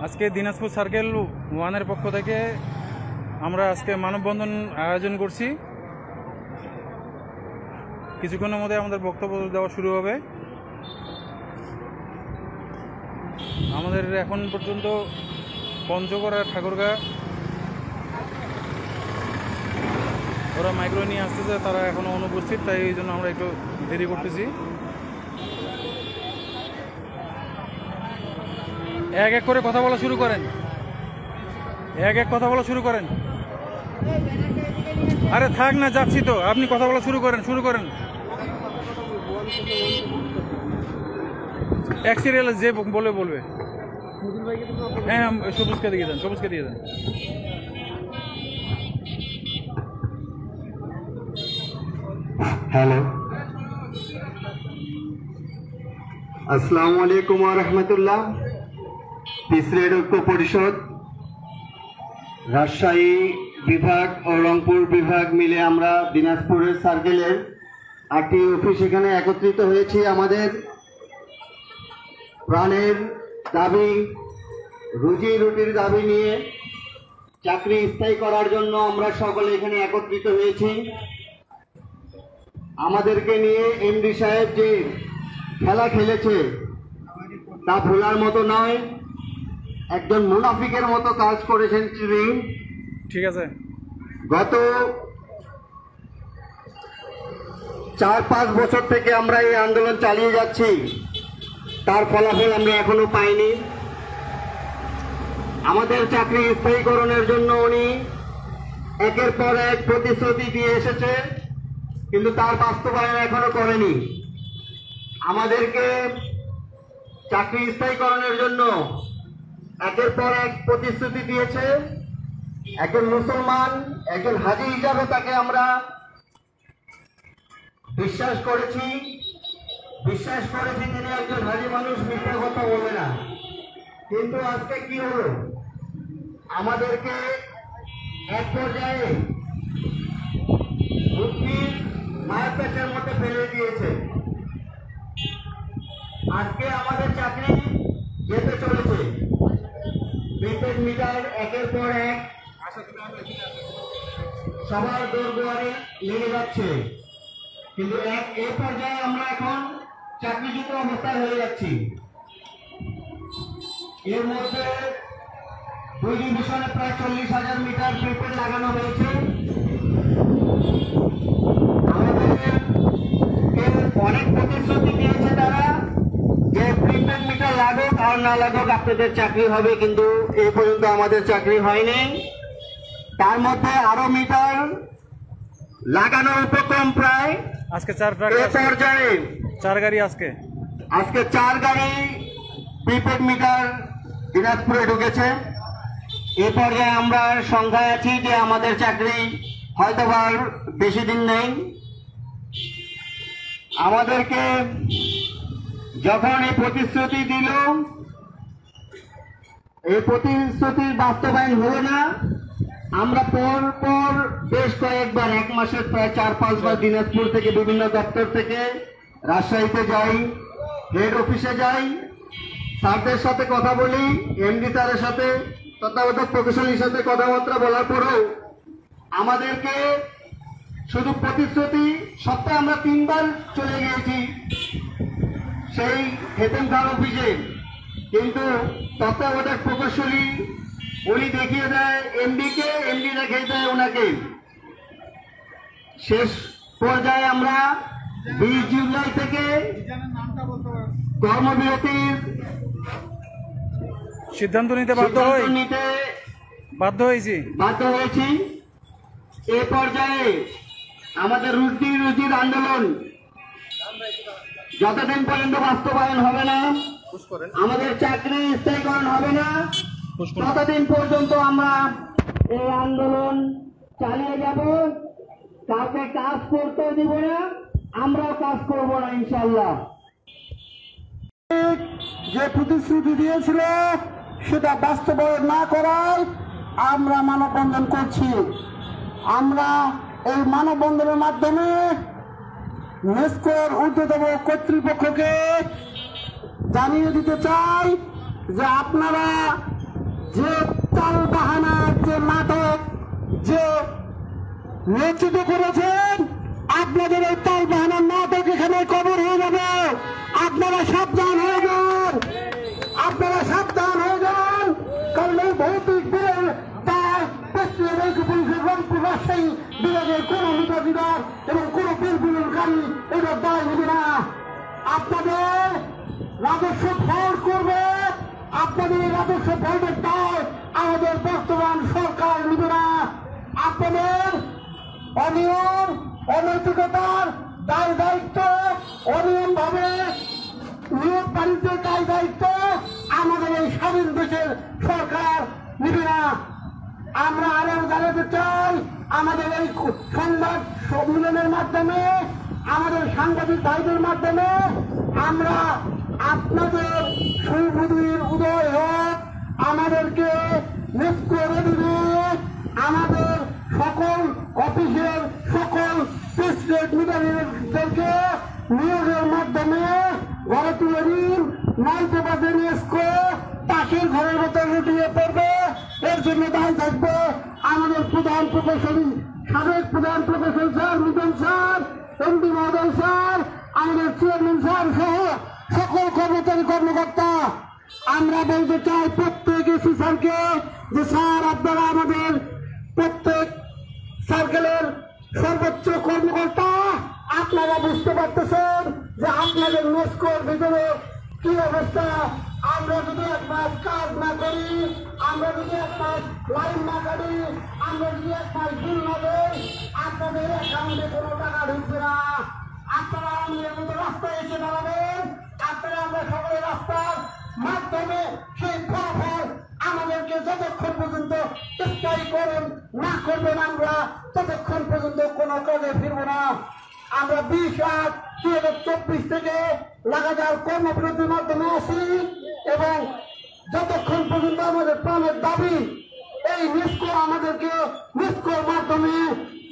আজকে দিনাজপুর সার্কেল ওয়ানের পক্ষ থেকে আমরা আজকে মানববন্ধন আয়োজন করছি। কিছুক্ষণের মধ্যে আমাদের বক্তব্য দেওয়া শুরু হবে। আমাদের এখন পর্যন্ত পঞ্চগড় আর ঠাকুরগাঁ ওরা মাইক্রো নিয়ে আসতেছে, তারা এখনো অনুপস্থিত, তাই এই জন্য আমরা একটু দেরি করতেছি। এক এক করে কথা বলা শুরু করেন, এক এক কথা বলা শুরু করেন। আরে থাক না, যাচ্ছি তো, আপনি কথা বলা শুরু করেন, শুরু করেন। এক সিরিয়ালে যে বলবে। হ্যাঁ, সবুজকে দিয়ে দেন, সবুজকে দিয়ে দেন। হ্যালো, আসসালামু আলাইকুম ওয়া রাহমাতুল্লাহ। পিস রেড ঐক্য পরিষদ রাজশাহী বিভাগ ও রংপুর বিভাগ মিলে আমরা দিনাজপুরের সার্কেলের 8টি অফিস এখানে একত্রিত হয়েছি। আমাদের প্রাণের দাবি, রুজি রুটির দাবি নিয়ে চাকরি স্থায়ী করার জন্য আমরা সকলে এখানে একত্রিত হয়েছি। আমাদেরকে নিয়ে এমডি সাহেব যে খেলা খেলেছে তা ভোলার মতো নয়, একজন মুনাফিকের মতো কাজ করেছেন তিনি। ঠিক আছে, গত 4-5 বছর থেকে আমরা এই আন্দোলন চালিয়ে যাচ্ছি, তার ফলাফল আমরা এখনো পাইনি। আমাদের চাকরি স্থায়ীকরণের জন্য উনি একের পর এক প্রতিশ্রুতি দিয়ে এসেছে, কিন্তু তার বাস্তবায়ন এখনো করেনি। আমাদেরকে চাকরি স্থায়ীকরণের জন্য একের পর এক প্রতিশ্রুতি দিয়েছে। একজন মুসলমান, একজন হাজী হিসাবে তাকে আমরা বিশ্বাস করেছি তিনি একজন হাজী মানুষ, মিথ্যা কথা বলবে না। কিন্তু আজকে কি হলো, আমাদেরকে এক পর্যায়ে বুদ্ধির মায়ের পেটের মধ্যে ফেলে দিয়েছে। আজকে আমাদের চাকরি যেতে চলেছে, প্রিপেড মিটার একের পর এক সবার দোরগোয়ারে লেগে যাচ্ছে, কিন্তু এই পর্যায়ে আমরা এখন চাকরিচ্যুত অবস্থায় হয়ে যাচ্ছি। এর মধ্যে 2 ডিভিশনে প্রায় 40,000 মিটার প্রিপেড লাগানো হয়েছে। অনেক প্রতিশ্রুতি দিয়েছে তারা যে প্রিপেড মিটার লাগুক আর না লাগুক আপনাদের চাকরি হবে, কিন্তু এই পর্যন্ত আমাদের চাকরি হয়নি। তার মধ্যে আরো মিটার লাগানোর উপক্রম প্রায়। আজকে 4 পর্যায়ে 4 গাড়ি আজকে 4 গাড়ি প্রিপেড মিটার দিনাজপুরে ঢুকেছে। এ পর্যায়ে আমরা সংখ্যায় আছি যে আমাদের চাকরি হয়তো আর বেশি দিন নেই। আমাদেরকে যখন এই প্রতিশ্রুতি দিল, এই প্রতিশ্রুতির বাস্তবায়ন হলো না। আমরা পর বেশ কয়েকবার, 1 মাসের প্রায় 4-5 বার দিনাজপুর থেকে বিভিন্ন দপ্তর থেকে রাজশাহীতে যাই, হেড অফিসে যাই, স্যারদের সাথে কথা বলি, এমডি স্যারের সাথে, তত্ত্বাবধায়ক প্রকৌশলীর সাথে কথাবার্তা বলার পরেও আমাদেরকে শুধু প্রতিশ্রুতি। সপ্তাহে আমরা 3 বার চলে গিয়েছি সেই হেতেম খান অফিসে, কিন্তু তত্ত্বাবধায়ক প্রকৌশলী উনি দেখিয়ে দেয় এমডিকে, এমডি দেখিয়ে দেয় ওনাকে। শেষ পর্যায়ে আমরা 20 জুলাই থেকে কর্মবিরতির সিদ্ধান্ত নিতে বাধ্য হয়েছি। এ পর্যায়ে আমাদের রুজির আন্দোলন যতদিন পর্যন্ত বাস্তবায়ন হবে না, আমাদের চাকরি স্থায়ীকরণ হবে না, ততদিন পর্যন্ত আমরা এই আন্দোলন চালিয়ে যাব। কাউকে কাজ করতে দিব না, আমরাও কাজ করব না ইনশাআল্লাহ। যে প্রতিশ্রুতি দিয়েছিল সেটা বাস্তবায়ন না করায় আমরা মানববন্ধন করছি। আমরা এই মানববন্ধনের মাধ্যমে নেসকোর ঊর্ধ্বতন কর্তৃপক্ষকে জানিয়ে দিতে চাই যে আপনারা যে তালবাহানার যে নাটক যে নেতৃত্ব করেছেন, আপনাদের এই তালবাহানার নাটক এখানে কবর হয়ে যাবে। আপনারা সাবধান হয়ে যান, আপনারা সাবধান হয়ে যান, কারণ এই ভৌতিক বিলের দায় রংপুর রাজশাহী বিভাগের কোন নেতাধিকার এবং কোন বিলগুলোকারী এটার দায় নেবে না। আপনাদের রাজস্ব ফল করবে, আপনাদের রাজস্ব ফলের দায় আমাদের বর্তমান সরকার নেবে না। আপনাদের অনিয়ম অনৈতিকতার দায় দায়িত্ব, অনিয়ম ভাবে নিয়োগ বাণিজ্যের দায় দায়িত্ব আমাদের এই স্বাধীন দেশের সরকার নেবে না। আমরা আরো জানাতে চাই, আমাদের এই সংবাদ সম্মেলনের মাধ্যমে, আমাদের সাংবাদিক ভাইদের মাধ্যমে আমরা আপনাদের সুবুদ্ধির উদয় হোক, আমাদেরকে নিয়োগ করে দিবে, আমাদের সকল অফিসের সকল প্রেসিডেন্ট মিডিয়াদেরকে নিয়োগের মাধ্যমে ঘরে তুলে দিন, নয়তো বাজে নিয়ে পাশের ঘরের মতো লুটিয়ে পড়বে। এর জন্য দায় থাকবে আমাদের প্রধান প্রকৌশলী, সাবেক প্রধান প্রকৌশলী স্যার মিটন স্যার, এমডি মহোদয় স্যার, আমাদের চেয়ারম্যান স্যার সহ সকল কর্মচারী কর্মকর্তা। আমরা বলতে চাই প্রত্যেক এসি স্যারকে যে স্যার আপনারা আমাদের প্রত্যেক সার্কেলের সর্বোচ্চ কর্মকর্তা, আপনারা বুঝতে পারতেছেন যে আপনাদের নেস্কোর ভিতরে কি অবস্থা। আমরা যদি এক মাস কাজ না করি, আমরা যদি এক মাস লাইন না কাটি, আমরা যদি এক মাস বিল না দেই, আপনাদের অ্যাকাউন্টে কোনো টাকা ঢুকবে না। আপনারা আমাদের মতো রাস্তায় এসে দাঁড়াবেন, আপনারা আমরা সকলে রাস্তার মাধ্যমে সেই ফলাফল আমাদেরকে যতক্ষণ পর্যন্ত স্থায়ী করেন না করবেন, আমরা ততক্ষণ পর্যন্ত কোনো কাজে ফিরবো না। আমরা 20/8/2024 থেকে লাগাতার কর্মবিরতির মাধ্যমে আছি এবং যতক্ষণ পর্যন্ত আমাদের প্রাণের দাবি এই নিষ্কো আমাদেরকে নিষ্কোর মাধ্যমে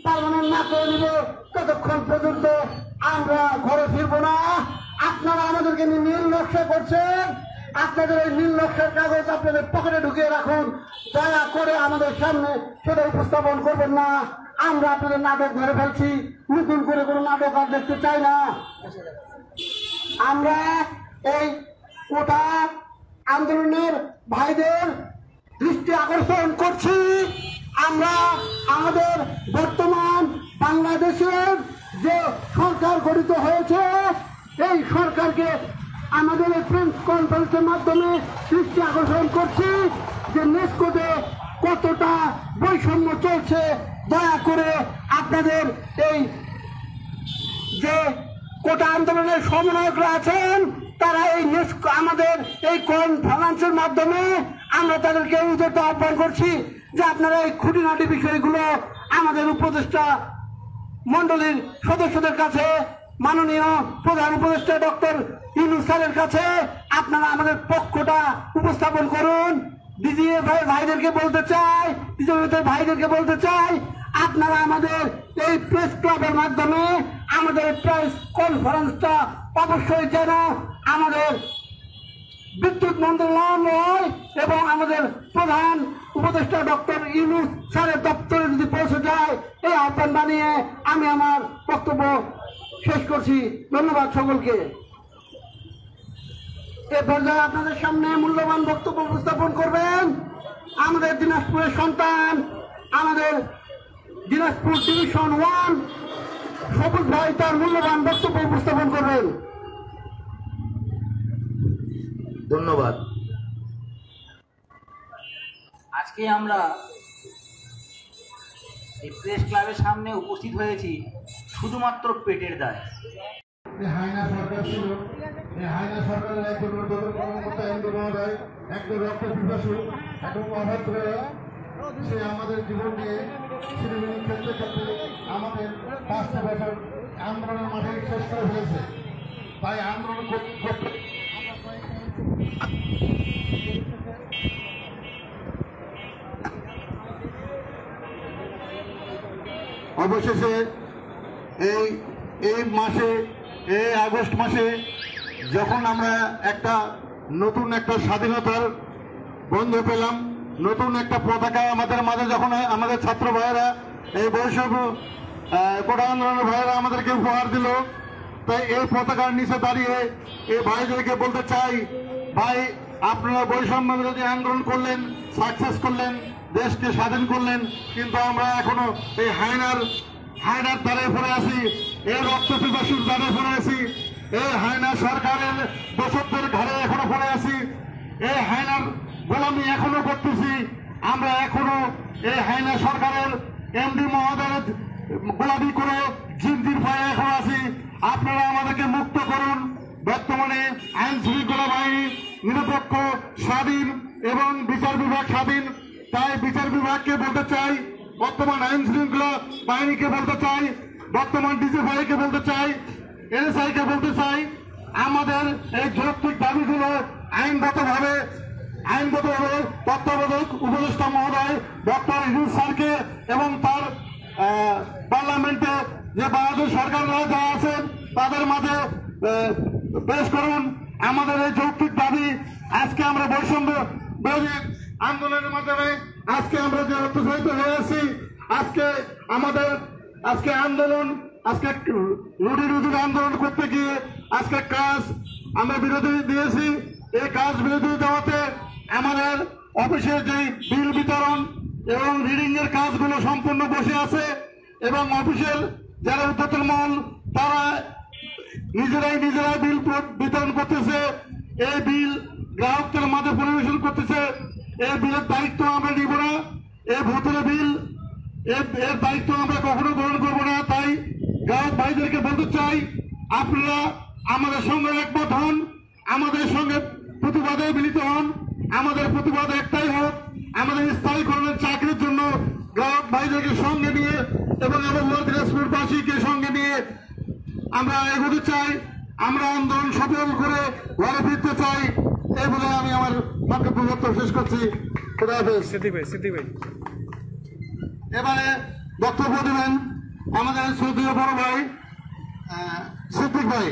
পার্মানেন্ট না করে নিবে, ততক্ষণ পর্যন্ত আমরা ঘরে ফিরবো না। আপনারা আমাদেরকে নীল নকশা করছেন, আপনাদের এই নীল নকশার কাগজ আপনাদের পকেটে ঢুকিয়ে রাখুন, দয়া করে আমাদের সামনে সেটা উপস্থাপন করবেন না। আমরা আপনাদের নাটক ধরে ফেলছি, নতুন করে কোনো নাটক আর দেখতে চাই না। আমরা এই কোটা আন্দোলনের ভাইদের দৃষ্টি আকর্ষণ করছি, আমরা আমাদের বর্তমান বাংলাদেশের যে সরকার গঠিত হয়েছে এই সরকারকে আমাদের এই প্রেস কনফারেন্সের মাধ্যমে দৃষ্টি আকর্ষণ করছি যে নেস্কোতে কতটা বৈষম্য চলছে। দয়া করে আপনাদের এই যে কোটা আন্দোলনের সমন্বয়করা আছেন, তারা এই আমাদের এই কনফারেন্সের মাধ্যমে আমরা তাদেরকে উদ্যোগ আহ্বান করছি যে আপনারা এই খুঁটিনাটি বিষয়গুলো আমাদের উপদেষ্টা মন্ডলীর সদস্যদের কাছে, মাননীয় প্রধান উপদেষ্টা ডক্টর ইউনূস স্যারের কাছে আপনারা আমাদের পক্ষটা উপস্থাপন করুন। ডিজিএ ভাইদেরকে বলতে চাই, ডিজিএ ভাইদেরকে বলতে চাই, আপনারা আমাদের এই প্রেস ক্লাবের মাধ্যমে আমাদের প্রেস কনফারেন্সটা অবশ্যই যেন আমাদের বিদ্যুৎ মন্ত্রণালয় এবং আমাদের প্রধান উপদেষ্টা ডক্টর ইউনূস স্যারের দপ্তরে যদি পৌঁছে যায়, এই আহ্বান বানিয়ে আমি আমার বক্তব্য শেষ করছি। ধন্যবাদ সকলকে। এ পর্যায়ে আপনাদের সামনে মূল্যবান বক্তব্য উপস্থাপন করবেন আমাদের দিনাজপুরের সন্তান, আমাদের দিনাজপুর ডিভিশন 1 সবুজ ভাই তার মূল্যবান বক্তব্য উপস্থাপন করবেন। ধন্যবাদ। আজকে আমরা এই প্রেস ক্লাবের সামনে উপস্থিত হয়েছি শুধুমাত্র পেটের দায়। হায়না সরকার ছিল, এই হায়না সরকারের একজন ঊর্ধ্বতন কর্মকর্তা এমডি মহোদয় একজন রক্ত পিপাসু এবং অভদ্র, সে আমাদের জীবন নিয়ে সিনেমিনি খেলতে খেলতে আমাদের 5টা বছর আন্দোলনের মাঠে শেষ করে ফেলেছে। তাই আন্দোলন করতে অবশেষে এই মাসে, এই আগস্ট মাসে যখন আমরা একটা নতুন একটা স্বাধীনতার গন্ধ পেলাম, নতুন একটা পতাকা আমাদের মাঝে যখন আমাদের ছাত্র ভাইয়েরা এই বৈষম্য কোটা আন্দোলনের ভাইয়েরা আমাদেরকে উপহার দিল, তাই এই পতাকার নিচে দাঁড়িয়ে এই ভাইদেরকে বলতে চাই, ভাই আপনারা বৈষম্য বিরোধী আন্দোলন করলেন, সাকসেস করলেন, দেশকে স্বাধীন করলেন, কিন্তু আমরা এখনো এই হায়নার দ্বারে পড়ে আছি, এই রক্ত পিপাসুর দ্বারে পড়ে আছি, এই হায়না সরকারের দোষকদের ঘরে এখনো পড়ে আছি, এই হায়নার গোলামি এখনো করতেছি। আমরা এখনো এই হায়না সরকারের এমডি মহোদয়ের গোলামি করে জিন্দির ভয়ে এখন আছি। আপনারা আমাদেরকে মুক্ত করুন। বর্তমানে আইন শৃঙ্খলা বাহিনী নিরপেক্ষ, স্বাধীন এবং বিচার বিভাগ স্বাধীন। তাই বিচার বিভাগকে বলতে চাই, বর্তমান আইন শৃঙ্খলা বাহিনীকে বলতে চাই, বর্তমান ডিজিএফআইকে বলতে চাই, এনএসআইকে বলতে চাই, আমাদের এই যৌক্তিক দাবিগুলো আইনগতভাবে তত্ত্বাবধায়ক উপদেষ্টা মহোদয় ডক্টর ইউনূস স্যারকে এবং তার পার্লামেন্টে যে বাহাদুর সরকাররা যারা আছেন তাদের মাঝে পেশ করুন। আমাদের এই যৌক্তিক দাবি আজকে আমরা বৈষম্য বিরোধী আন্দোলনের মাধ্যমে আজকে আমরা যে অত্যাচারিত হয়ে আছি, আজকে আন্দোলন, আজকে রুটি আন্দোলন করতে গিয়ে আজকে কাজ আমরা বিরোধী দিয়েছি। এই কাজ বিরোধী দেওয়াতে আমাদের অফিসের যে বিল বিতরণ এবং রিডিং এর কাজগুলো সম্পূর্ণ বসে আছে এবং অফিসের যারা উদ্যোক্তা মহল তারা নিজেরাই বিল বিতরণ করতেছে, এই বিল গ্রাহকদের মাঝে পরিবেশন করতেছে। এই বিলের দায়িত্ব আমরা নিব না, এই ভোটের বিল এর দায়িত্ব আমরা কখনো গ্রহণ করবো না। তাই গ্রাহক ভাইদেরকে বলতে চাই, আপনারা আমাদের সঙ্গে একমত হন, আমাদের সঙ্গে প্রতিবাদে মিলিত হন। আমাদের প্রতিবাদ একটাই হোক, আমাদের স্থায়ীকরণের চাকরির জন্য গ্রাহক ভাইদেরকে সঙ্গে নিয়ে এবং আমার দিনাজপুরবাসীকে সঙ্গে নিয়ে আমরা এগোতে চাই। আমরা আন্দোলন সফল করে ঘরে ফিরতে চাই। এই বলে আমি আমার বক্তব্য শেষ করছি। খুদা হাফেজ। সিদ্দিক ভাই এবারে বক্তব্য দেবেন আমাদের শ্রদ্ধেয় বড় ভাই সিদ্দিক ভাই,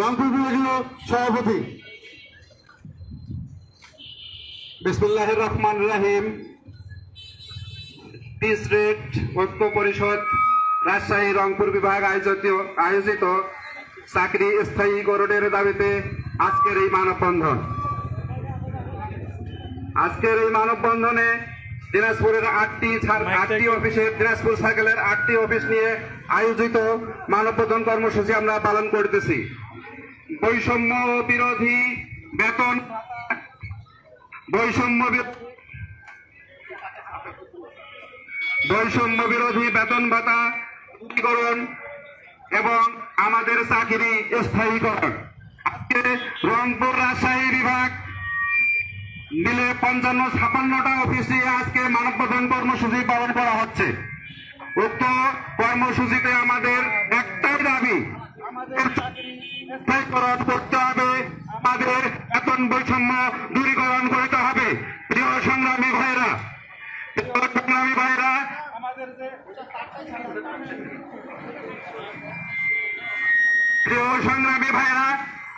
রংপুর বিভাগীয় সভাপতি। বিসমিল্লাহির রহমানির রহিম। পিস রেড ঐক্য পরিষদ রাজশাহী রংপুর বিভাগ আয়োজিত চাকরি স্থায়ীকরণের দাবিতে আজকের এই মানববন্ধনে দিনাজপুরের আটটি অফিসের দিনাজপুর সার্কেলের 8টি অফিস নিয়ে আয়োজিত মানববন্ধন কর্মসূচি আমরা পালন করতেছি। বৈষম্য বিরোধী বেতন ভাতা দূরীকরণ এবং আমাদের চাকরি স্থায়ীকরণ। আজকে রংপুর রাজশাহী বিভাগ মিলে 55-56টা অফিস নিয়ে আজকে মানববন্ধন কর্মসূচি পালন করা হচ্ছে। উক্ত কর্মসূচিতে আমাদের একটাই দাবি, আমাদের চাকরি স্থায়ীকরণ করতে হবে, আমাদের বেতন বৈষম্য দূরীকরণ করতে হবে। প্রিয় সংগ্রামী ভাইরা,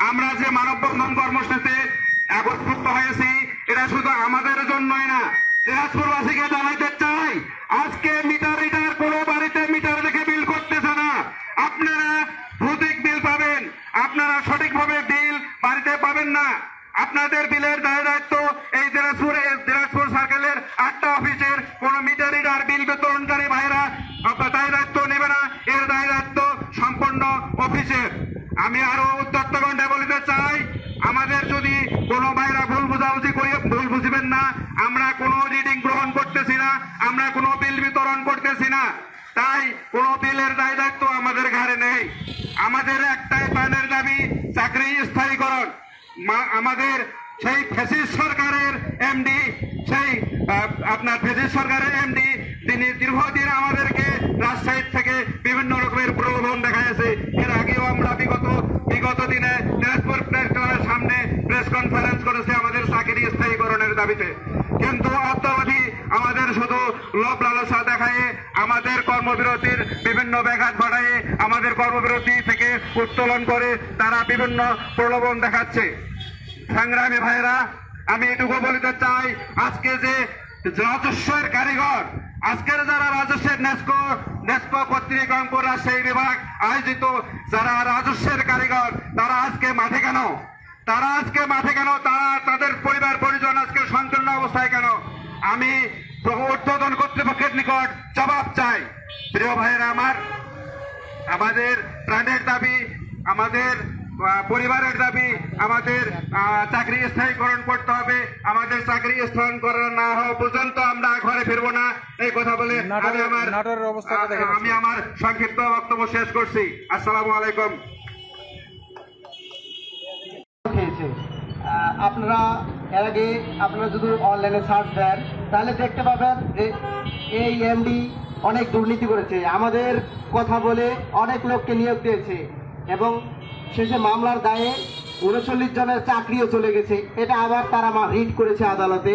আমরা যে মানববন্ধন কর্মসূচিতে একত্রিত হয়েছি এটা শুধু আমাদের জন্যই না, দিনাজপুরবাসীকে জানাইতে চাই, আজকে মিটার রিডার কোনো বাড়িতে মিটার দেখে বিল করতেছে না। আপনারা ভৌতিক বিল পাবেন, আপনারা সঠিকভাবে বিল বাড়িতে পাবেন না। আপনাদের বিলের দায়িত্ব এই দিনাজপুর সার্কেলের 8টা অফিসের কোন মিটার রিডার বিল বিতরণকারী ভাইরা দায়িত্ব নেবে না, এর দায়িত্ব সম্পূর্ণ অফিসের। আমি আরো উত্তরগণ্ডে বলতে চাই, আমাদের যদি কোনো ভাইরা ভুল বুঝবেন না, আমরা কোনো রিডিং গ্রহণ করতেছি না, আমরা কোনো বিল বিতরণ করতেছি না। তাই কোনো বিলের দায়িত্ব আমাদের ঘাড়ে নেই। আমাদের একটাই প্রাণের দাবি, চাকরি স্থায়ীকরণ। আমাদের সেই ফ্যাসিস্ট সরকারের এমডি তিনি দীর্ঘদিন আমাদেরকে রাজশাহী থেকে বিভিন্ন রকমের প্রলোভন দেখাইছে। এর আগেও আমরা বিগত দিনে দিনাজপুর প্রেস ক্লাবের সামনে প্রেস কনফারেন্স করেছে আমাদের চাকরি স্থায়ীকরণের দাবিতে, কিন্তু অদ্যাবধি আমাদের শুধু লোভ লালসা দেখায়, আমাদের কর্মবিরতির বিভিন্ন ব্যাঘাত ঘটায়, আমাদের কর্মবিরতি থেকে উত্তোলন করে তারা বিভিন্ন প্রলোভন দেখাচ্ছে। সংগ্রামী ভাইরা, আমি এটুকু বলতে চাই, আজকে যে রাজস্বের কারিগর, আজকের যারা রাজস্বের নেস্কো কর্তৃক রংপুর রাজশাহী বিভাগ আয়োজিত যারা রাজস্বের কারিগর, তারা আজকে মাঠে কেন? তারা তাদের পরিবার পরিজন আজকে সংকীর্ণ অবস্থায় কেন? আমি ঊর্ধ্বতন কর্তৃপক্ষের নিকট জবাব চাই। প্রিয় ভাইয়েরা আমার, আমাদের প্রাণের দাবি, আমাদের পরিবারের দাবি, আমাদের চাকরি স্থায়ীকরণ করতে হবে। আমাদের চাকরি স্থায়ীকরণ না হওয়া পর্যন্ত আমরা ঘরে ফিরবো না, এই কথা বলে আমি আমার সংক্ষিপ্ত বক্তব্য শেষ করছি। আসসালামু আলাইকুম। আপনারা এর আগে আপনারা যদি অনলাইনে সার্চ দেন তাহলে দেখতে পাবেন যে এই এমডি অনেক দুর্নীতি করেছে, আমাদের কথা বলে অনেক লোককে নিয়োগ দিয়েছে এবং শেষে মামলার দায়ে 39 জনের চাকরিও চলে গেছে। এটা আবার তারা রিট করেছে আদালতে,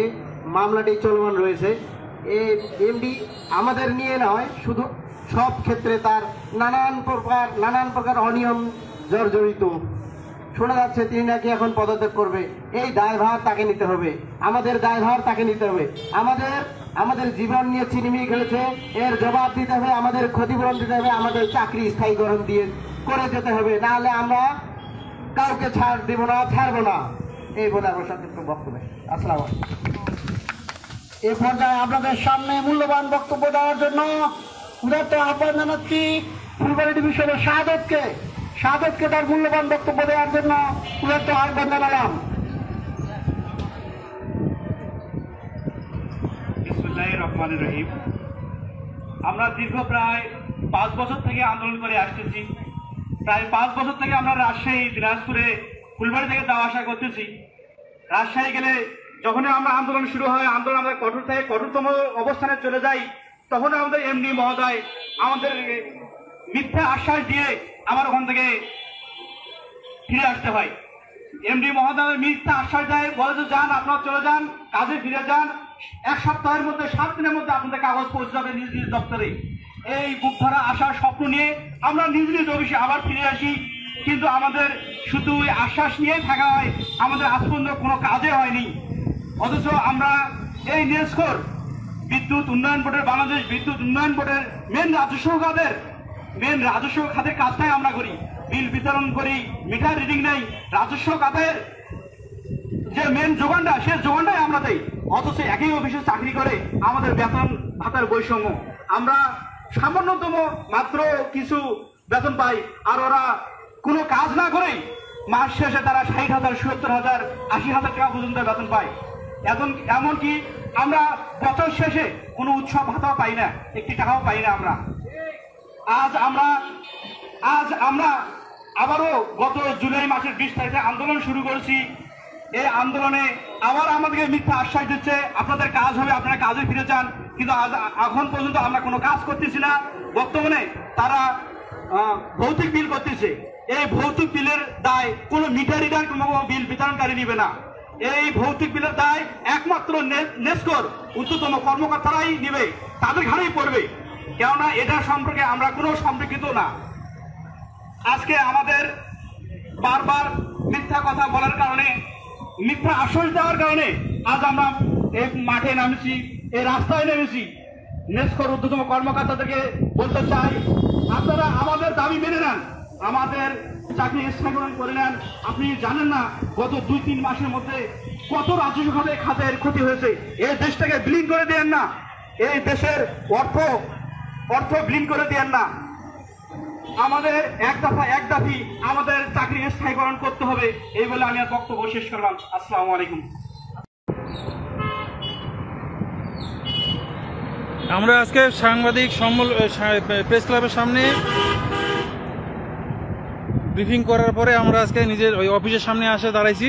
মামলাটি চলমান রয়েছে। এই এমডি আমাদের নিয়ে নয়, শুধু সব ক্ষেত্রে তার নানান প্রকার অনিয়ম জর্জরিত। শোনা যাচ্ছে তিনি নাকি এখন পদত্যাগ করবে। এই দায়ভার তাকে নিতে হবে, আমাদের দায়ভার তাকে নিতে হবে। আমাদের জীবন নিয়ে ছিনিমিনি খেলেছে, এর জবাব দিতে হবে, আমাদের ক্ষতিপূরণ দিতে হবে, আমাদের চাকরি স্থায়ীকরণ দিয়ে করে যেতে হবে, না হলে আমরা কাউকে ছাড়বো না। এই বলে আমার সংক্ষিপ্ত বক্তব্য। আসসালামু আলাইকুম। এই পর্যায়ে আপনাদের সামনে মূল্যবান বক্তব্য দেওয়ার জন্য উদাত্ত আহ্বান জানাচ্ছি ফুলবাড়ি ডিভিশনের শাহাদতকে তার মূল্যবান বক্তব্য দেওয়ার জন্য উদাত্ত আহ্বান জানালাম। বিসমিল্লাহির রহমানির রহিম। আমরা দীর্ঘ প্রায় 5 বছর থেকে আন্দোলন করে আসতেছি। প্রায় 5 বছর থেকে আমরা রাজশাহী, দিনাজপুরে, ফুলবাড়ি থেকে যাওয়া আসা করতেছি। রাজশাহী গেলে যখনই আমরা আন্দোলন শুরু হয়, আন্দোলন আমরা কঠোর থেকে কঠোরতম অবস্থানে চলে যাই, তখন আমাদের এমডি মহোদয় আমাদের মিথ্যা আশ্বাস দিয়ে আমার ওখান থেকে ফিরে আসতে হয়। এমডি মহোদয় মিথ্যা আশ্বাস দেয়, বলে যে যান, আপনারা চলে যান, কাজে ফিরে যান, 1 সপ্তাহের মধ্যে 7 দিনের মধ্যে আপনাদের কাগজ পৌঁছে যাবে নিজ নিজ দপ্তরে। এই বুক ভরা আশার স্বপ্ন নিয়ে আমরা নিজ নিজ অফিসে আবার ফিরে আসি, কিন্তু আমাদের শুধু ওই আশ্বাস নিয়েই থাকা হয়, আমাদের আজ পর্যন্ত কোনো কাজে হয়নি। অথচ আমরা এই নেস্কোর বিদ্যুৎ উন্নয়ন বোর্ডের, বাংলাদেশ বিদ্যুৎ উন্নয়ন বোর্ডের মেন রাজস্ব খাতের কাজটাই আমরা করি, বিল বিতরণ করি, মিটার রিডিং নেই, রাজস্ব খাতের যে মেন যোগানটা, সে যোগানটাই আমরা দেই। অথচ একই অফিসে চাকরি করে আমাদের বেতন ভাতার বৈষম্য, আমরা সামান্যতম মাত্র কিছু বেতন পাই, আর ওরা কোনো কাজ না করেই মাস শেষে তারা 60,000, 70,000, 80,000 টাকা পর্যন্ত বেতন পায়। এমনকি আমরা বছর শেষে কোনো উৎসব ভাতাও পাই না, 1 টাকাও পাই না আমরা। আজ আমরা আবারও গত জুলাই মাসের 20 তারিখে আন্দোলন শুরু করেছি। এই আন্দোলনে আবার আমাদেরকে মিথ্যা আশ্বাস দিচ্ছে, আপনাদের কাজ হবে, আপনারা কাজে ফিরে যান, কিন্তু এখন পর্যন্ত আমরা কোনো কাজ করতেছি না। বর্তমানে তারা ভৌতিক বিল করতেছে। এই ভৌতিক বিলের দায় কোনো মিটার রিডার, কোনো বিল বিতরণকারী নিবে না। এই ভৌতিক বিলের দায় একমাত্র নেস্কোর উচ্চতম কর্মকর্তারাই নিবে, তাদের ঘাড়েই পড়বে, কেননা এটা সম্পর্কে আমরা কোনো সম্পর্কিত না। আজকে আমাদের বারবার মিথ্যা কথা বলার কারণে, মিথ্যা আশ্বাস দেওয়ার কারণে আজ আমরা এই মাঠে নামেছি, এই রাস্তায় নেমেছি। নেস্কোর ঊর্ধ্বতম কর্মকর্তাদেরকে বলতে চাই, আপনারা আমাদের দাবি মেনে নেন, আমাদের চাকরি স্থায়ীকরণ করে নেন। আপনি জানেন না গত 2-3 মাসের মধ্যে কত রাজস্ব খাতের ক্ষতি হয়েছে। এই দেশটাকে বিলীন করে দেন না, এই দেশের অর্থ বিলীন করে দেন না। আমাদের এক দাবি আমাদের চাকরি স্থায়ীকরণ করতে হবে, এই বলে আমি আর বক্তব্য শেষ করলাম। আসসালামু আলাইকুম। আমরা আজকে সাংবাদিক প্রেস ক্লাবের সামনে ব্রিফিং করার পরে আমরা আজকে নিজের ওই অফিসের সামনে আসে দাঁড়াইছি।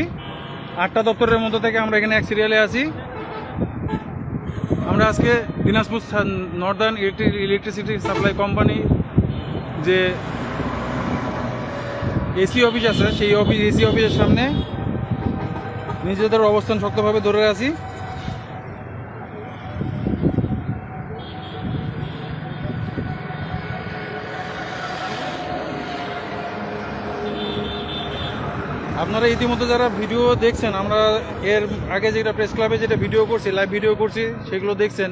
8টা দপ্তরের মধ্যে থেকে আমরা এখানে এক সিরিয়ালে আছি। আমরা আজকে Dinajpur Northern electricity supply company যে এসি অফিস আছে, সেই এসি অফিসের সামনে নিজেদের অবস্থান শক্তভাবে ধরে আছি। আপনারা ইতিমধ্যে যারা ভিডিও দেখছেন, আমরা এর আগে যেটা প্রেস ক্লাবে যেটা ভিডিও করছি, লাইভ ভিডিও করছি, সেগুলো দেখছেন।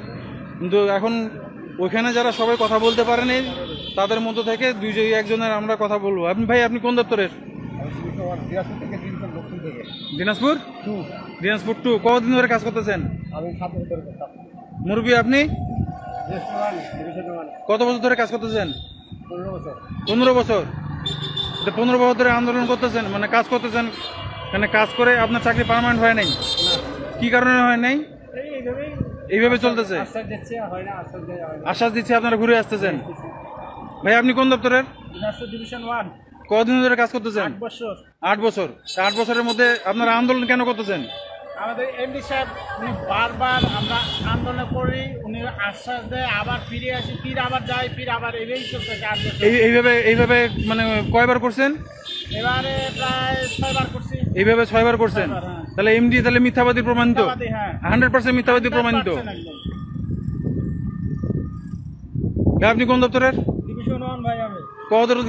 কিন্তু এখন ওইখানে যারা সবাই কথা বলতে পারেনি, তাদের মধ্যে থেকে একজনের আমরা কথা বলবো। আপনি কোন দপ্তরের? দিনাজপুর 2। কতদিন ধরে কাজ করতেছেন? মুরব্বী, আপনি কত বছর ধরে কাজ করতেছেন? 15 বছর। 15 বছর ধরে আন্দোলন করতেছেন, মানে কাজ করতেছেন, মানে কাজ করে আপনার চাকরি পার্মানেন্ট হয় নাই। কি কারণে হয় নাই? এইভাবে চলতেছে, আশ্বাস দিচ্ছে, আপনারা ঘুরে আসতেছেন। ভাই, আপনি কোন দপ্তরের? ডিভিশন 1। কতদিন ধরে কাজ করতেছেন? 8 বছর। 8 বছর। 8 বছরের মধ্যে আপনারা আন্দোলন কেন করতেছেন? আমাদের এমডি সাহেব উনি বারবার আমরা আন্দোলন করি, উনি আশ্বাস দেয়, আবার ফিরে আসি, ফির আবার যাই, ফির আবার এইভাবেই চলতেছে 8 বছর। এইভাবে মানে কয়বার করছেন? এবারে প্রায় 6 বার করছি। এইভাবে 6 বার করছেন? তাহলে এমডি তাহলে মিথ্যাবাদী প্রমাণিত? 100% মিথ্যাবাদী প্রমাণিত। আপনি কোন দপ্তরের? ডিভিশন 1 ভাই। আমি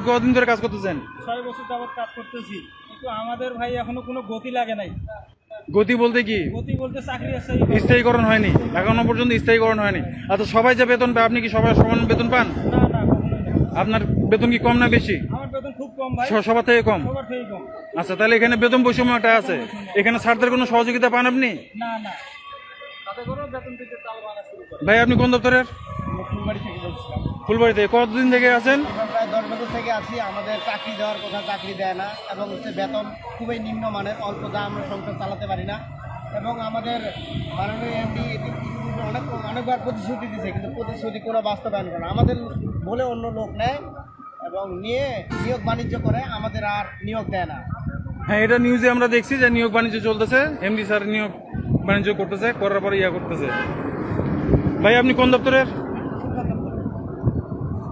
কতদিন ধরে কাজ করতেছেন? 6 বছর যাবত কাজ করতেছি, কিন্তু আমাদের ভাই এখনো কোনো গতি লাগে নাই। গতি বলতে কি? গতি বলতে চাকরি আছে, স্থায়ীকরণ হয়নি, এখনো পর্যন্ত স্থায়ীকরণ হয়নি। আচ্ছা, সবাই যে বেতন পায়, আপনি কি সবাই সমান বেতন পান? না কখনোই না। আপনার বেতন কি কম না বেশি? আমার বেতন খুব কম ভাই, সবার থেকে কম। সবার থেকে কম। আচ্ছা, তাহলে এখানে বেতন বৈষম্যটা আছে। এখানে ছাড়দের কোনো সহযোগিতা পান আপনি? না তাতে করে বেতন দিতে চাল বানা শুরু করে। ভাই, আপনি কোন দপ্তরের? ফুলবাড়ি থেকে বলছিলাম। ফুলবাড়ি থেকে। কতদিন থেকে আছেন? প্রায় 10 বছর থেকে আছি। আমাদের চাকরি দেওয়ার কথা, চাকরি দেয় না, এবং বেতন খুবই নিম্নমানের, অল্প দাম, আমরা সংসার চালাতে পারি না। এবং আমাদের মাননীয় এমডি অনেকবার প্রতিশ্রুতি দিচ্ছে, কিন্তু প্রতিশ্রুতি কোনো বাস্তবায়ন করে না। আমাদের বলে অন্য লোক নেয় এবং নিয়ে নিয়োগ বাণিজ্য করে, আমাদের আর নিয়োগ দেয় না। হ্যাঁ, এটা নিউজে আমরা দেখছি যে নিয়োগ বাণিজ্য চলতেছে, এমডি স্যার নিয়োগ বাণিজ্য করতেছে, করার পরে করতেছে। ভাই, আপনি কোন দপ্তরের?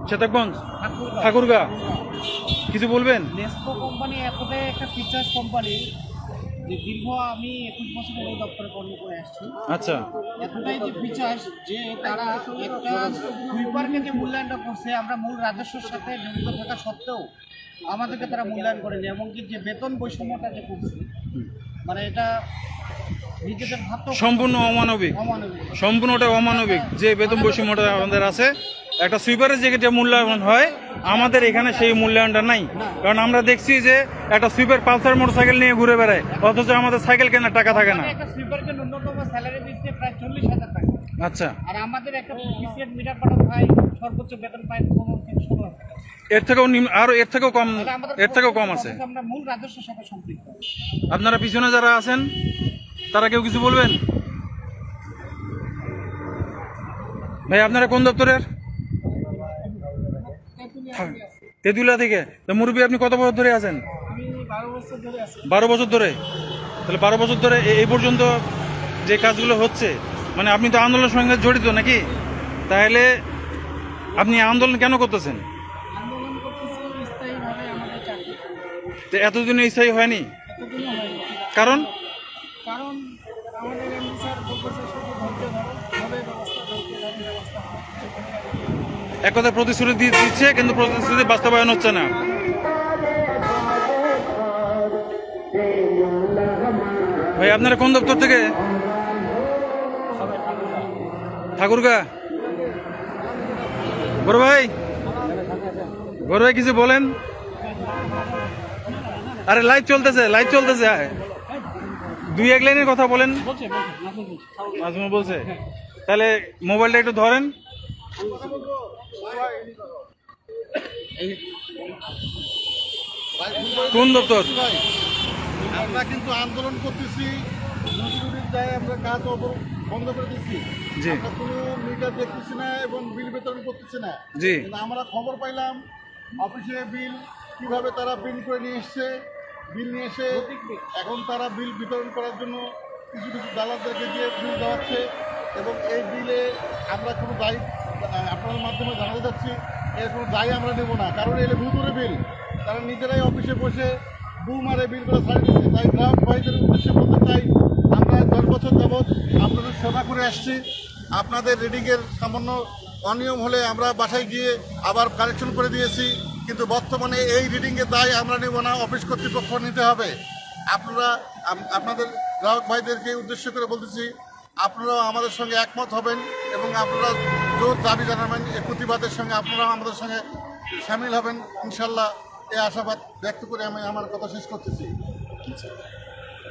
চেতকগঞ্জ, ঠাকুরগা। কিছু বলবেন? নেস্কো কোম্পানি এতটাই একটা ফিচার্স কোম্পানি যে দীর্ঘ আমি 21 বছর এই দপ্তরে কর্ম করে আসছি। আচ্ছা। এতটাই যে ফিচার্স যে তারা একটা সুইপারকে যে মূল্যায়নটা করছে, আমরা মূল রাজস্বের সাথে জড়িত থাকা সত্ত্বেও আমাদেরকে তারা মূল্যায়ন করেনি, এমনকি যে বেতন বৈষম্যটা যে করছে, মানে এটা নিজেদের ভাবতে সম্পূর্ণ অমানবিক, সম্পূর্ণটা অমানবিক। যে বেতন বৈষম্যটা আমাদের আছে, একটা সুইপারের যে মূল্যায়ন হয়, আমাদের এখানে সেই মূল্যায়নটা নাই। কারণ আমরা দেখছি যে একটা সুইপার পালসার মোটরসাইকেল নিয়ে ঘুরে বেড়ায়, অথচ আমাদের সাইকেল কেনার টাকা থাকে না। একটা সুইপারকে ন্যূনতম স্যালারি দিচ্ছে প্রায় 40,000 টাকা। আচ্ছা। আর আমাদের একটা অফিসিয়াল মিটার পাঠানো ভাই সর্বোচ্চ বেতন পায় 15,000 টাকা। এর থেকেও এর থেকেও কম আছে। আমরা মূল রাজস্বের সাথে সম্পৃক্ত। আপনারা পিছনে যারা আছেন, তারা কেউ কিছু বলবেন? ভাই, আপনারা কোন দপ্তরের? তেঁতুলিয়া থেকে। তো মুরব্বী, আপনি কত বছর ধরে আছেন? 12 বছর ধরে। তাহলে 12 বছর ধরে এই পর্যন্ত যে কাজগুলো হচ্ছে, মানে আপনি তো আন্দোলনের সঙ্গে জড়িত নাকি? তাহলে আপনি আন্দোলন কেন করতেছেন? আন্দোলন করতেছি স্থায়ীভাবে আমাদের চাকরি। তো এতদিনে স্থায়ী হয়নি? এতদিনও হয়নি। কারণ আমাদের এমডি স্যার বলতেছে শুধু ধৈর্য ধরো, হবে ব্যবস্থা এক কথা প্রতিশ্রুতি দিচ্ছে, কিন্তু প্রতিশ্রুতি বাস্তবায়ন হচ্ছে না। ভাই, আপনারা কোন দপ্তর থেকে? ঠাকুরগা। বড় ভাই, কিছু বলেন। আরে লাইভ চলতেছে। 2-1 লাইনের কথা বলেন। নাজমুল বলছে। তাহলে মোবাইলটা একটু ধরেন। কোন দপ্তর? আমরা কিন্তু আন্দোলন করতেছি, আমরা কাজ বন্ধ করে দিচ্ছি। আমরা কোনো মিটার দেখতেছি না এবং বিল বিতরণ করতেছি না। জি। আমরা খবর পাইলাম অফিসে বিল কিভাবে তারা বিল করে নিয়ে এসছে, বিল নিয়ে এসে এখন তারা বিল বিতরণ করার জন্য কিছু দালালদেরকে দিয়ে বিল দেওয়াচ্ছে, এবং এই বিলে আমরা কোনো দায়ী আপনার মাধ্যমে জানাতে যাচ্ছি, এর কোনো দায়ী আমরা নেব না। কারণ এলে ভুতুরে বিল, তারা নিজেরাই অফিসে বসে মারে বিলগুলো ছাড়িয়ে দিচ্ছে। তাই গ্রাহক ভাইদের উদ্দেশ্যে বলতে চাই, আমরা 10 বছর যাবৎ আপনাদের সেবা করে আসছি। আপনাদের রিডিংয়ের সামান্য অনিয়ম হলে আমরা বাসায় গিয়ে আবার কারেকশন করে দিয়েছি, কিন্তু বর্তমানে এই রিডিংয়ের দায় আমরা নেব না, অফিস কর্তৃপক্ষ নিতে হবে। আপনারা আপনাদের গ্রাহক ভাইদেরকে উদ্দেশ্য করে বলতেছি, আপনারাও আমাদের সঙ্গে একমত হবেন এবং আপনারা জোর দাবি জানাবেন, এই প্রতিবাদের সঙ্গে আপনারাও আমাদের সঙ্গে সামিল হবেন ইনশাল্লাহ। এই আশাবাদ ব্যক্ত করে আমি আমার কথা শেষ করতেছি।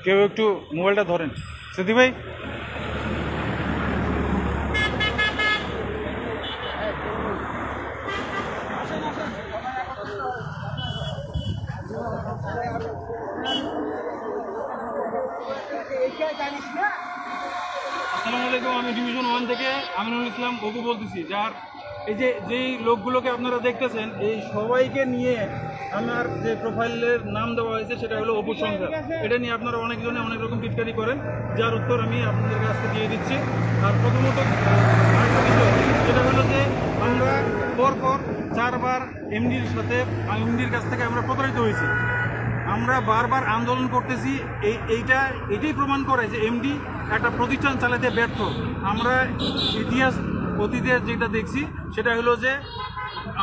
কেউ একটু মোবাইলটা ধরেন সিদ্দিক ভাই। আসসালামু আলাইকুম, আমি ডিভিশন 1 থেকে আমিনুল ইসলাম অপু বলতেছি। যার এই যে যেই লোকগুলোকে আপনারা দেখতেছেন, এই সবাইকে নিয়ে আমার যে প্রোফাইলের নাম দেওয়া হয়েছে সেটা হলো অপুর সংসার। এটা নিয়ে আপনারা অনেকজনে অনেক রকম টিটকারি করেন, যার উত্তর আমি আপনাদের কাছে দিয়ে দিচ্ছি। আর প্রথমত আরেকটা বিষয়, সেটা হলো যে আমরা পরপর 4 বার এমডির কাছ থেকে আমরা প্রতারিত হয়েছি। আমরা বারবার আন্দোলন করতেছি, এইটাই প্রমাণ করে যে এমডি একটা প্রতিষ্ঠান চালাতে ব্যর্থ। আমরা অতীতে যেটা দেখছি সেটা হলো যে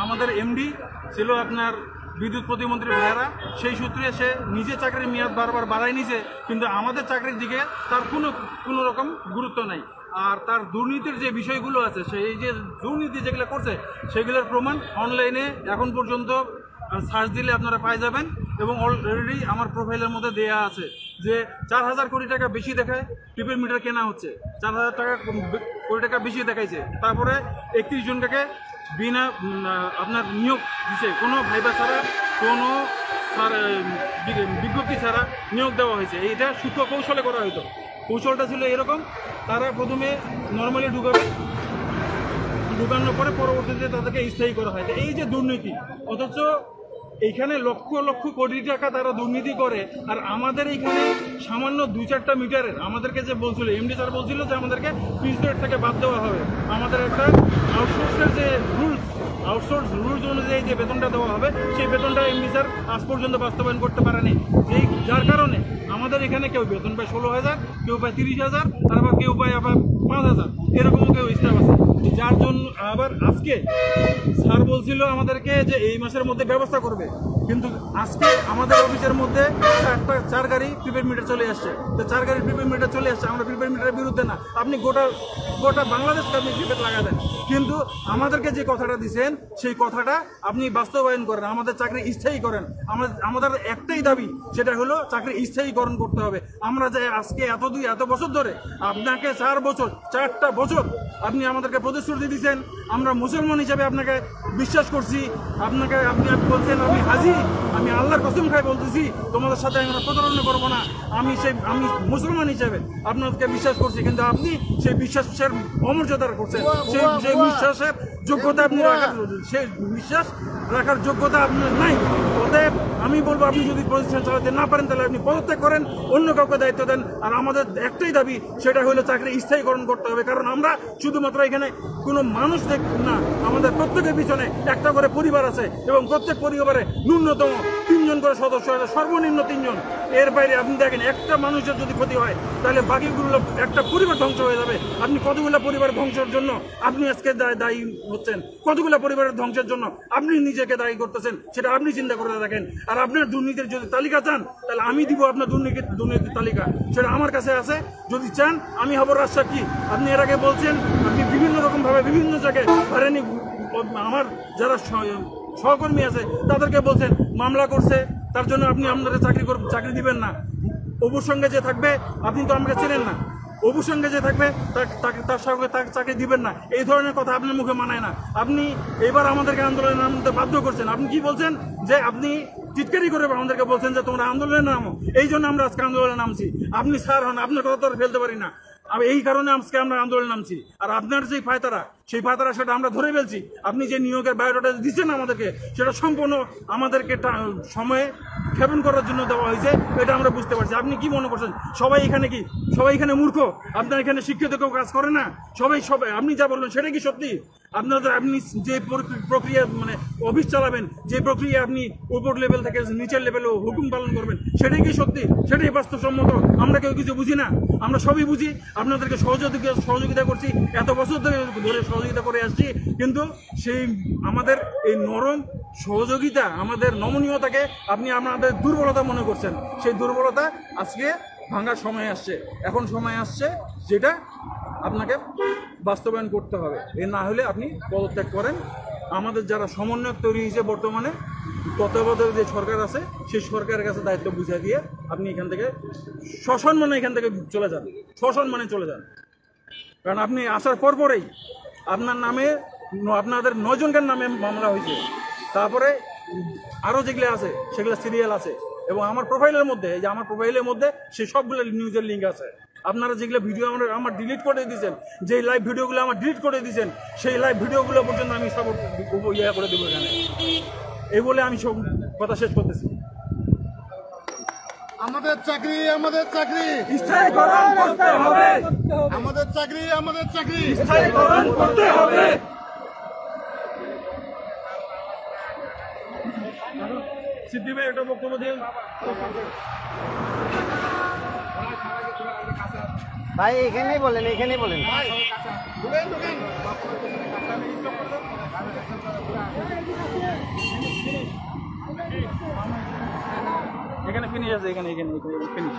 আমাদের এমডি ছিল আপনার বিদ্যুৎ প্রতিমন্ত্রী ভাইয়েরা, সেই সূত্রে সে নিজে চাকরির মেয়াদ বারবার বাড়াই নিছে, কিন্তু আমাদের চাকরির দিকে তার কোনো রকম গুরুত্ব নাই। আর তার দুর্নীতির যে বিষয়গুলো আছে, সেই যে দুর্নীতি যেগুলো করছে সেগুলোর প্রমাণ অনলাইনে এখন পর্যন্ত সার্চ দিলে আপনারা পাই যাবেন। এবং অলরেডি আমার প্রোফাইলের মধ্যে দেয়া আছে যে 4000 কোটি টাকা বেশি দেখায় প্রিপেড মিটার কেনা হচ্ছে, 4000 কোটি টাকা বেশি দেখাইছে। তারপরে 31 জনকে বিনা আপনার নিয়োগ দিছে, কোনো ভাইবা ছাড়া, কোনো বিজ্ঞপ্তি ছাড়া নিয়োগ দেওয়া হয়েছে। এইটা সূক্ষ্ম কৌশলে করা হতো। কৌশলটা ছিল এরকম, তারা প্রথমে নর্মালি ঢুকানোর পরে পরবর্তীতে তাদেরকে স্থায়ী করা হয়। এই যে দুর্নীতি, অথচ এইখানে লক্ষ লক্ষ কোটি টাকা তারা দুর্নীতি করে, আর আমাদের এইখানে সামান্য 2-4টা মিটারের আমাদেরকে যে বলছিল, এমডি স্যার বলছিল যে আমাদেরকে পিস রেট থেকে বাদ দেওয়া হবে। আমাদের একটা আউটসোর্সের যে আউটসোর্স রুলস অনুযায়ী যে বেতনটা দেওয়া হবে, সেই বেতনটা এমডি স্যার আজ পর্যন্ত বাস্তবায়ন করতে পারেনি। যার কারণে আমাদের এখানে কেউ বেতন পায় 16,000, কেউ পায় 30,000, আর আবার কেউ পায় আবার 5,000, এরকমও কেউ স্টাফ আছে। যার জন্য আবার আজকে স্যার বলছিল আমাদেরকে যে এই মাসের মধ্যে ব্যবস্থা করবে, কিন্তু আজকে আমাদের অফিসের মধ্যে 4 গাড়ি প্রিপেড মিটার চলে আসছে। তো 4 গাড়ি প্রিপেড মিটার চলে আসছে, আমরা প্রিপেড মিটারের বিরুদ্ধে না, আপনি গোটা বাংলাদেশকে আপনি প্রিপেড লাগা দেন, কিন্তু আমাদেরকে যে কথাটা দিচ্ছেন সেই কথাটা আপনি বাস্তবায়ন করেন, আমাদের চাকরি স্থায়ী করেন। আমাদের একটাই দাবি, সেটা হলো চাকরি স্থায়ীকরণ করতে হবে। আমরা যে আজকে এত বছর ধরে আপনাকে 4টা বছর আপনি আমাদেরকে প্রতিশ্রুতি দিচ্ছেন, আমরা মুসলমান হিসাবে আপনাকে বিশ্বাস করছি। আপনি বলছেন আমি হাজি, আমি আল্লাহর কসম খাই বলতেছি তোমাদের সাথে আমরা প্রতারণা করবো না, আমি মুসলমান হিসাবে আপনাদেরকে বিশ্বাস করছি, কিন্তু আপনি সেই বিশ্বাসের অমর্যাদা করছেন, সেই বিশ্বাসের যোগ্যতা আপনি বিশ্বাস রাখার যোগ্যতা আপনার নাই। অতএব আমি বলবো, আপনি যদি প্রতিষ্ঠান চালাতে না পারেন তাহলে আপনি পদত্যাগ করেন, অন্য কাউকে দায়িত্ব দেন। আর আমাদের একটাই দাবি, সেটা হলো চাকরি স্থায়ীকরণ করতে হবে। কারণ আমরা শুধুমাত্র এখানে কোনো মানুষ না, আমাদের প্রত্যেকের পিছনে একটা করে পরিবার আছে, এবং প্রত্যেক পরিবারে ন্যূনতম 3 জন করে সদস্য আছে, সর্বনিম্ন 3 জন। এর বাইরে আপনি দেখেন, একটা মানুষের যদি ক্ষতি হয় তাহলে বাকিগুলো একটা পরিবার ধ্বংস হয়ে যাবে। আপনি কতগুলো পরিবার ধ্বংসের জন্য আপনি আজকে দায়ী হচ্ছেন, কতগুলো পরিবারের ধ্বংসের জন্য আপনি নিজেকে দায়ী করতেছেন, সেটা আপনি চিন্তা করে দেখেন। আর আপনার দুর্নীতির যদি তালিকা চান, তাহলে আমি দিব আপনার দুর্নীতির তালিকা, সেটা আমার কাছে আছে। যদি চান আমি হব রাজসাক্ষী। আপনি এর আগে বলছেন, আপনি বিভিন্ন রকমভাবে বিভিন্ন জায়গায় হয়রানি, আমার যারা সহকর্মী আছে তাদেরকে বলছেন মামলা করছে, তার জন্য আপনি আপনাদের চাকরি দিবেন না। অপুর সঙ্গে যে থাকবে, আপনি তো আমাকে চেনেন না, অপুর সঙ্গে যে থাকবে তার সঙ্গে চাকরি দিবেন না, এই ধরনের কথা আপনার মুখে মানায় না। আপনি এবার আমাদেরকে আন্দোলনে নামতে বাধ্য করছেন। আপনি কি বলছেন যে আপনি টিটকারি করে আমাদেরকে বলছেন যে তোমরা আন্দোলনে নামো, এই জন্য আমরা আজকে আন্দোলনে নামছি। আপনি স্যার হন, আপনার কথা তো ফেলতে পারি না, এই কারণে আজকে আমরা আন্দোলনে নামছি। আর আপনার যে ফায়তারা, সেই ফায়তারা সেটা আমরা ধরে ফেলছি। আপনি যে নিয়োগের বায়োডাটা দিচ্ছেন আমাদেরকে, সেটা সম্পূর্ণ আমাদেরকে সময়ে ক্ষেপণ করার জন্য দেওয়া হয়েছে, এটা আমরা বুঝতে পারছি। আপনি কি মনে করছেন সবাই এখানে মূর্খ? আপনার এখানে শিক্ষিত কেউ কাজ করে না? সবাই আপনি যা বললেন সেটা কি সত্যি? আপনি যে প্রক্রিয়া মানে অফিস চালাবেন, যে প্রক্রিয়া আপনি উপর লেভেল থেকে নিচের লেভেলে হুকুম পালন করবেন, সেটাই কি সত্যি? সেটাই বাস্তবসম্মত? আমরা কেউ কিছু বুঝি না? আমরা সবই বুঝি, আপনাদেরকে সহযোগিতা করছি, এত বছর ধরে সহযোগিতা করে আসছি, কিন্তু সেই আমাদের এই নরম সহযোগিতা, আমাদের নমনীয়তাকে আপনি আপনাদের দুর্বলতা মনে করছেন। সেই দুর্বলতা আজকে ভাঙার সময় আসছে। এখন সময় আসছে যেটা আপনাকে বাস্তবায়ন করতে হবে। এ না হলে আপনি পদত্যাগ করেন। আমাদের যারা সমন্বয়ক তৈরি হয়েছে বর্তমানে তত্ত্বাবধায়ক যে সরকার আছে, সেই সরকারের কাছে দায়িত্ব বুঝিয়ে দিয়ে আপনি এখান থেকে সসম্মানে এখান থেকে চলে যান, সসম্মানে চলে যান। কারণ আপনি আসার পরেই আপনার নামে, আপনাদের 9 জনকার নামে মামলা হয়েছে। তারপরে আরও যেগুলো আছে সেগুলো সিরিয়াল আছে, এবং আমার প্রোফাইলের মধ্যে, এই যে আমার প্রোফাইলের মধ্যে সেই সবগুলো নিউজের লিঙ্ক আছে। আপনারা যেগুলো ভিডিও আমার ডিলিট করে দিয়েছেন, যে লাইভ ভিডিওগুলো আমার ডিলিট করে দিয়েছেন, সেই লাইভ ভিডিওগুলো পর্যন্ত আমি সব ইয়ে করে দেবো এখানে। এই বলে আমি সব কথা শেষ করতেছি। আমাদের চাকরি, আমাদের চাকরি স্থায়ীকরণ করতে হবে, আমাদের চাকরি, আমাদের চাকরি স্থায়ীকরণ করতে হবে। সিদ্ধি ভাই একটা বক্তব্য দিয়ে ভাই এখানেই বলেন, এখানেই বলেন। এখানে ফিনিশ আছে, এখানে ফিনিশ।